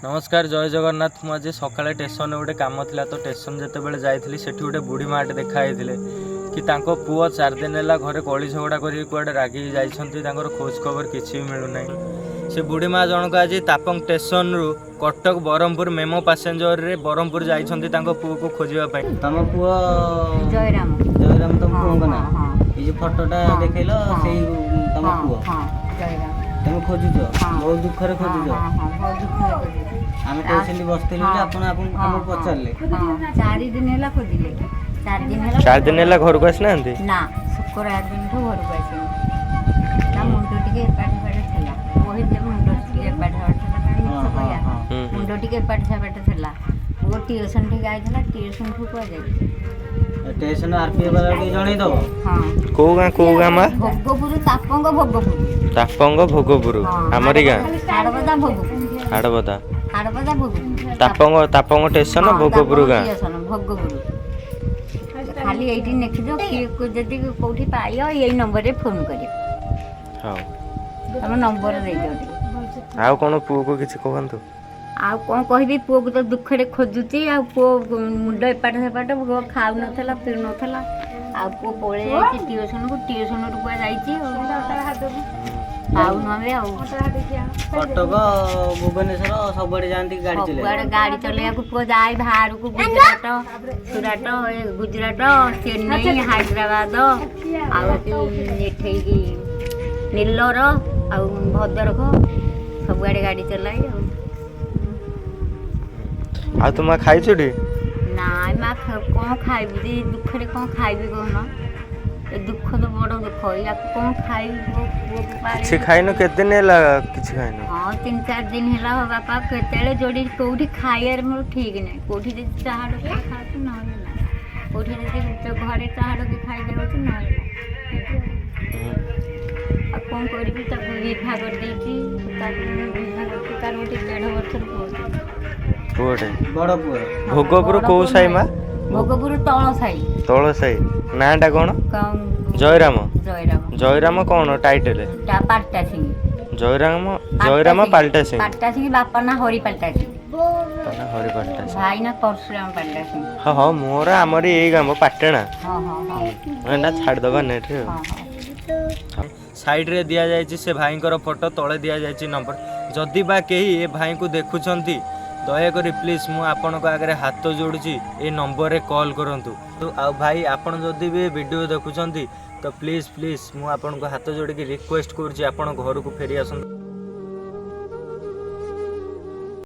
नमस्कार जय जगन्नाथ। मु आज सकाଳେ स्टेशन गोटे कम था तो स्टेशन जिते जाइली से गोटे बुढ़ी माटे देखाई कि पुओ 4 दिन है घरे कली झगड़ा कर कुआडे रागी जाइछंती खोज खबर किसी भी मिलूना। से बुढ़ी माँ जनक आज तापंग स्टेशन रु कटक ब्रह्मपुर मेमो पैसेंजर रे ब्रह्मपुर जाइछंती पुओ को खोजवा। तम पुओ जयराम जयराम तुम पुओ ना ये फोटोटा देखैलो से तम पुओ जयराम तुम खोजुछ बहुत दुख रे खोजुछ। बहुत दुख आम टेंशन बसते अपन हम पचारे 4 दिन है खोजिले 4 दिन है घर को आसना ना शुक्रवार दिन ठू घर को आस मुंड टे एपाट फाट था वही मुंड टे एपाट फाट मुंड टे एपाट फाट था वो ट्यूशन टे गई ट्यूशन ठू कह स्टेशन आरपीएफ वाला टी जणै दबो। हां को गां मा भोगपुर तापंग भोगपुर हमरी गां हाड़बदा भोगपुर हाड़बदा भोगपुर तापंग स्टेशन भोगपुर गां भोगपुर खाली एठी लिखि दो कि जदी कोठी पाइयो एई नंबर रे फोन करियो। हां हम नंबर दे दियो। आउ कोन पुओ को किछ कहंतु आउ कोन कहबी पुओ को तो दुख रे खोजुची आ पुओ मुंड एपाट सेपाट पुओ खाउ नथला पी नथला आ पुओ पळे जाईची ट्यूशन रु पुआ जाईची आउ नवे आउ कटक भुवनेश्वर सबड़े जानती गाड़ी चले गाड़ी चले को पुओ जाई बाहर को गुजरात सुरत गुजरात चेन्नई हैदराबाद आउ एठै की नीलर आउ भद्रक सब गाड़ी चलाई आ तुम खाई छुडी ना मा कौन खाइबी दुख रे कौन खाइबी कहना ए दुख तो बड़ दुख या कौन खाइबी किछ खाइनो केते दिन हैला किछ खाइनो। हां 3-4 दिन हैला हो बापा केतेले जोडी कोठी खाइयार मोर ठीक नै कोठी दे चाहाड़ के खात न होला कोठी दे घरे चाहाड़ के खाइ देबो त न आ कौन करबी त विवाह कर देती विवाह करके तार गोटे 1.5 वर्ष पुओटे बड़ पुओ भोगपुर को साई मा भोगपुर तଳ साई नाटा कौन जयराम जयराम कौन टाइटल पाल्टा सिंह जयराम पाल्टा सिंह बापा ना हरि पाल्टा सिंह हरि पाल्टा सिंह भाई ना परशुराम पाल्टा सिंह। हाँ हाँ मोर आमर ये गाँव पाटेना ना छाड़ दबा नेट रे साइड रे दिया जायछि से भाई को फोटो तले दिया जायछि नंबर जदि बा केही ए भाई को देखुछंती दयाकोरी प्लीज मु आपण आगे हाथ जोड़ुची ए नंबर रे कॉल करंतु तो आ भाई आपण जदि भी वीडियो देखुछंती तो प्लीज मु आपण को हाथ जोड़ के रिक्वेस्ट करूची आपण घर को फेरी आसंतु।